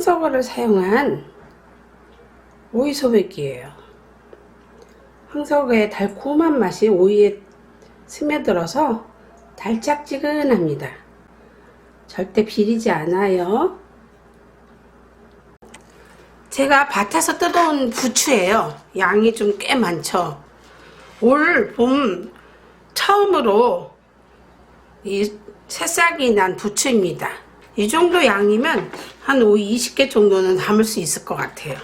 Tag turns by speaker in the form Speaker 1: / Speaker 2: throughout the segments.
Speaker 1: 황석어를 사용한 오이소백이에요. 황석어의 달콤한 맛이 오이에 스며들어서 달짝지근합니다. 절대 비리지 않아요. 제가 밭에서 뜯어온 부추예요. 양이 좀 꽤 많죠. 올 봄 처음으로 이 새싹이 난 부추입니다. 이 정도 양이면 한 오이 20개 정도는 담을 수 있을 것 같아요.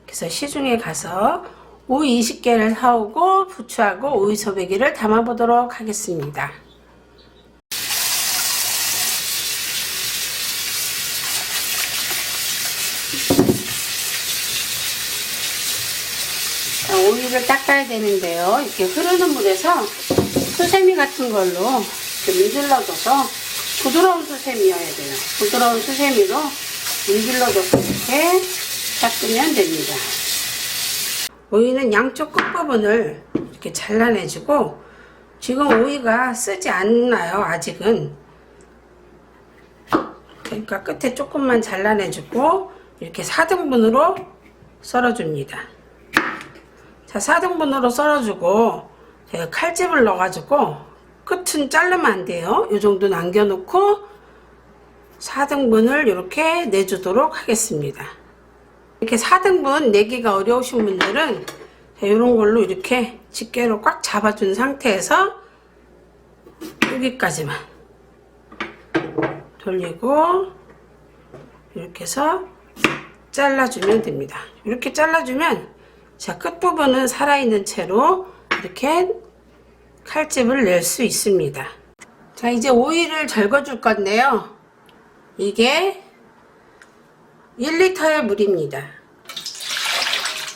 Speaker 1: 그래서 시중에 가서 오이 20개를 사오고 부추하고 오이소배기를 담아 보도록 하겠습니다. 자, 오이를 닦아야 되는데요. 이렇게 흐르는 물에서 수세미 같은 걸로 이렇게 문질러줘서 부드러운 수세미여야 돼요. 부드러운 수세미로 문질러줘서 이렇게 닦으면 됩니다. 오이는 양쪽 끝부분을 이렇게 잘라내주고, 지금 오이가 쓰지 않나요? 아직은. 그러니까 끝에 조금만 잘라내주고 이렇게 4등분으로 썰어줍니다. 자, 4등분으로 썰어주고 제가 칼집을 넣어가지고 끝은 자르면 안 돼요. 이 정도 남겨놓고 4등분을 이렇게 내주도록 하겠습니다. 이렇게 4등분 내기가 어려우신 분들은 이런 걸로 이렇게 집게로 꽉 잡아준 상태에서 여기까지만 돌리고 이렇게 해서 잘라주면 됩니다. 이렇게 잘라주면 자, 끝부분은 살아있는 채로 이렇게 칼집을 낼 수 있습니다. 자, 이제 오이를 절거 줄 건데요. 이게 1리터의 물입니다.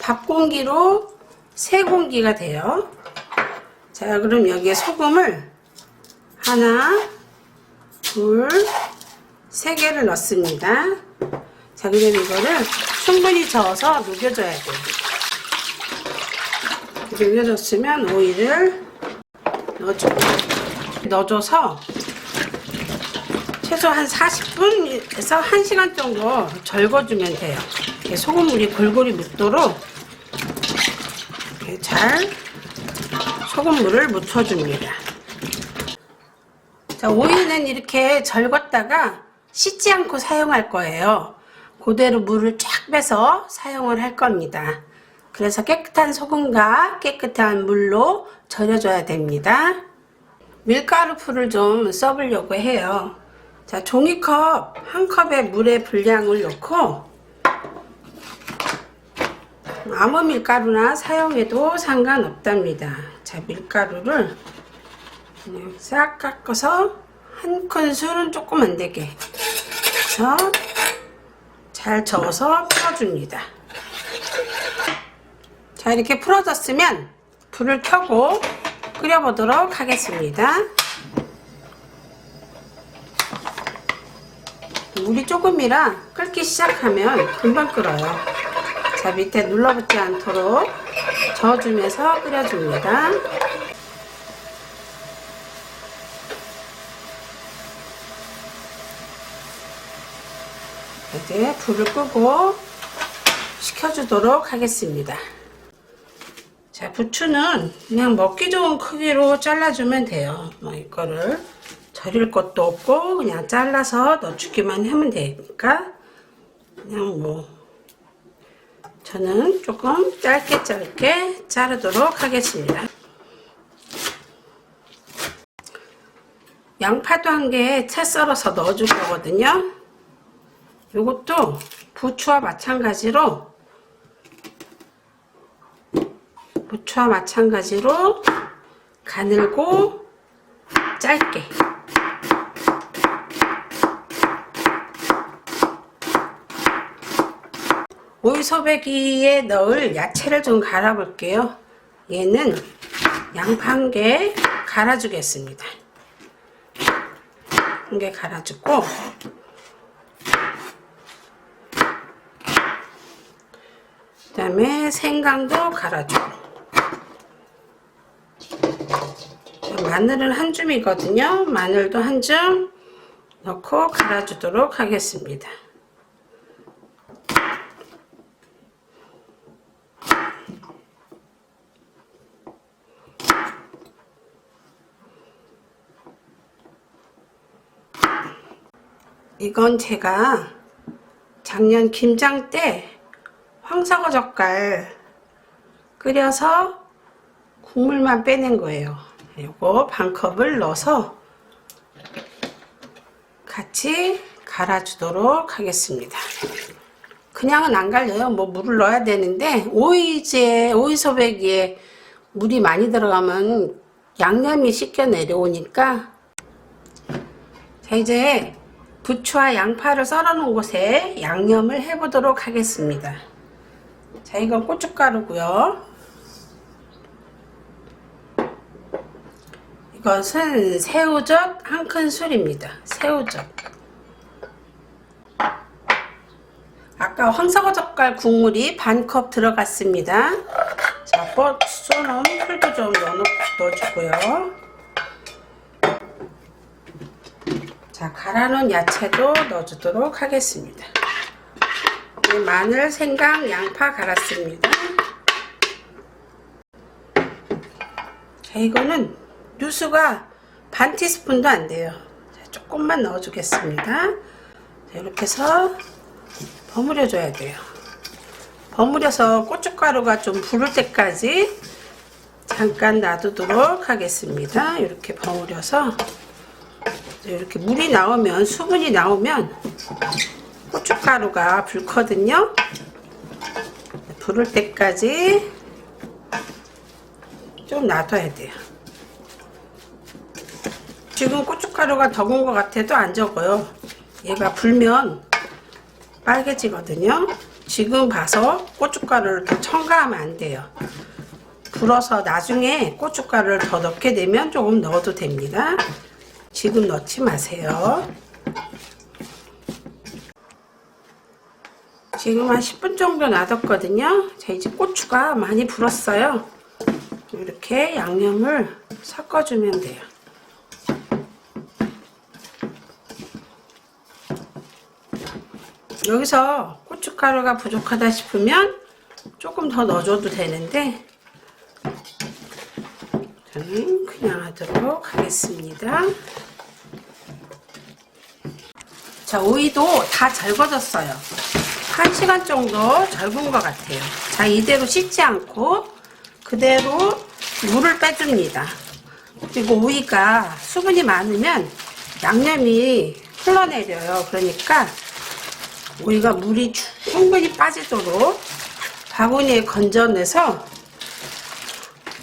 Speaker 1: 밥 공기로 3공기가 돼요. 자, 그럼 여기에 소금을 하나, 둘, 3개를 넣습니다. 자, 그럼 이거를 충분히 저어서 녹여줘야 돼요. 녹여줬으면 오이를 넣어줘서 최소 한 40분에서 1시간 정도 절거주면 돼요. 소금물이 골고루 묻도록 잘 소금물을 묻혀줍니다. 자, 오이는 이렇게 절궜다가 씻지 않고 사용할 거예요. 그대로 물을 쫙 빼서 사용을 할 겁니다. 그래서 깨끗한 소금과 깨끗한 물로 절여줘야 됩니다. 밀가루 풀을 좀 써보려고 해요. 자, 종이컵 한 컵의 물의 분량을 넣고 아무 밀가루나 사용해도 상관없답니다. 자, 밀가루를 그냥 싹 깎아서 한 큰술은 조금 안 되게 해서 잘 저어서 풀어줍니다. 자, 이렇게 풀어졌으면 불을 켜고 끓여보도록 하겠습니다. 물이 조금이라 끓기 시작하면 금방 끓어요. 자, 밑에 눌러붙지 않도록 저어주면서 끓여줍니다. 이제 불을 끄고 식혀주도록 하겠습니다. 자, 부추는 그냥 먹기 좋은 크기로 잘라주면 돼요. 이거를 절일 것도 없고 그냥 잘라서 넣어주기만 하면 되니까 그냥 저는 조금 짧게 자르도록 하겠습니다. 양파도 한 개 채 썰어서 넣어줄 거거든요. 이것도 부추와 마찬가지로 가늘고 짧게 오이소배기에 넣을 야채를 좀 갈아 볼게요. 얘는 양파 한 개 갈아 주겠습니다. 한 개 갈아 주고 그 다음에 생강도 갈아 주고 마늘은 한 줌이거든요. 마늘도 한 줌 넣고 갈아주도록 하겠습니다. 이건 제가 작년 김장 때 황사과 젓갈 끓여서 국물만 빼낸 거예요. 이거 반컵을 넣어서 같이 갈아주도록 하겠습니다. 그냥은 안 갈려요. 뭐 물을 넣어야 되는데 오이 소배기에 물이 많이 들어가면 양념이 씻겨 내려오니까. 자, 이제 부추와 양파를 썰어 놓은 곳에 양념을 해 보도록 하겠습니다. 자, 이건 고춧가루고요. 이것은 새우젓 1큰술입니다. 새우젓. 아까 황사과 젓갈 국물이 반컵 들어갔습니다. 자, 썰어놓은 풀도 좀 넣어주고요. 자, 갈아놓은 야채도 넣어주도록 하겠습니다. 마늘, 생강, 양파 갈았습니다. 자, 이거는 누수가 반 티스푼도 안 돼요. 자, 조금만 넣어주겠습니다. 자, 이렇게 해서 버무려 줘야 돼요. 버무려서 고춧가루가 좀 부를 때까지 잠깐 놔두도록 하겠습니다. 이렇게 버무려서 이렇게 물이 나오면, 수분이 나오면 고춧가루가 불거든요. 부를 때까지 좀 놔둬야 돼요. 지금 고춧가루가 적은 것 같아도 안 적어요. 얘가 불면 빨개지거든요. 지금 봐서 고춧가루를 더 첨가하면 안 돼요. 불어서 나중에 고춧가루를 더 넣게 되면 조금 넣어도 됩니다. 지금 넣지 마세요. 지금 한 10분 정도 놔뒀거든요. 자, 이제 고추가 많이 불었어요. 이렇게 양념을 섞어주면 돼요. 여기서 고춧가루가 부족하다 싶으면 조금 더 넣어줘도 되는데 저는 그냥 하도록 하겠습니다. 자, 오이도 다 절거졌어요. 1시간 정도 절군 것 같아요. 자, 이대로 씻지 않고 그대로 물을 빼줍니다. 그리고 오이가 수분이 많으면 양념이 흘러내려요. 그러니까 오이가 물이 충분히 빠지도록 바구니에 건져내서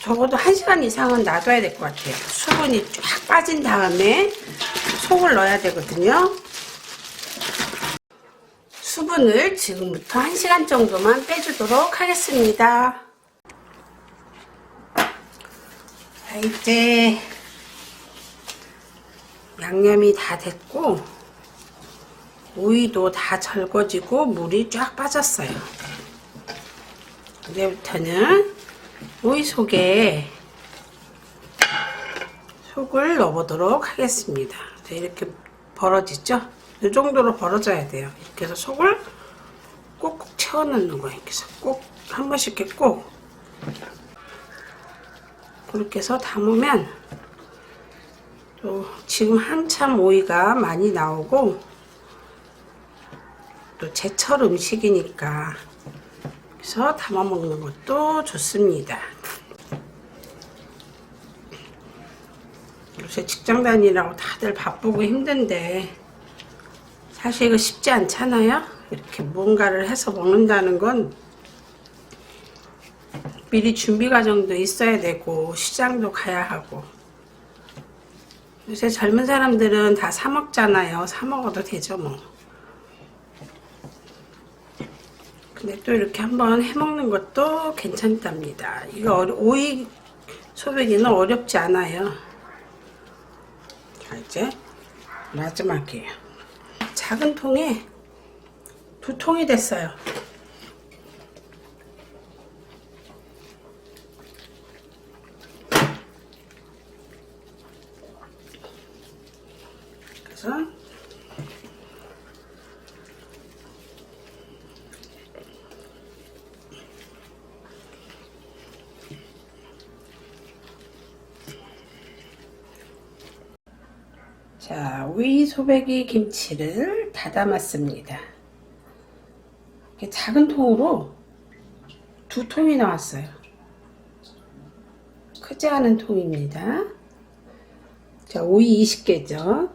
Speaker 1: 적어도 1시간 이상은 놔둬야 될 것 같아요. 수분이 쫙 빠진 다음에 속을 넣어야 되거든요. 수분을 지금부터 1시간 정도만 빼주도록 하겠습니다. 자, 이제 양념이 다 됐고 오이도 다 절거지고 물이 쫙 빠졌어요. 이제부터는 오이 속에 속을 넣어보도록 하겠습니다. 자, 이렇게 벌어지죠? 이 정도로 벌어져야 돼요. 이렇게 해서 속을 꼭꼭 채워 넣는 거예요. 이렇게 해서 꼭 한 번씩 이렇게 꼭 그렇게 해서 담으면 또 지금 한참 오이가 많이 나오고 또 제철 음식이니까 그래서 담아 먹는 것도 좋습니다. 요새 직장 다니라고 다들 바쁘고 힘든데 사실 이거 쉽지 않잖아요. 이렇게 뭔가를 해서 먹는다는 건 미리 준비 과정도 있어야 되고 시장도 가야 하고. 요새 젊은 사람들은 다 사 먹잖아요. 사 먹어도 되죠 뭐. 근데 또 이렇게 한번 해 먹는 것도 괜찮답니다. 이거 오이 소배기는 어렵지 않아요. 자, 이제 마지막이에요. 작은 통에 2통이 됐어요. 그래서 자, 오이 소배기 김치를 다 담았습니다. 이렇게 작은 통으로 2통이 나왔어요. 크지 않은 통입니다. 자, 오이 20개죠.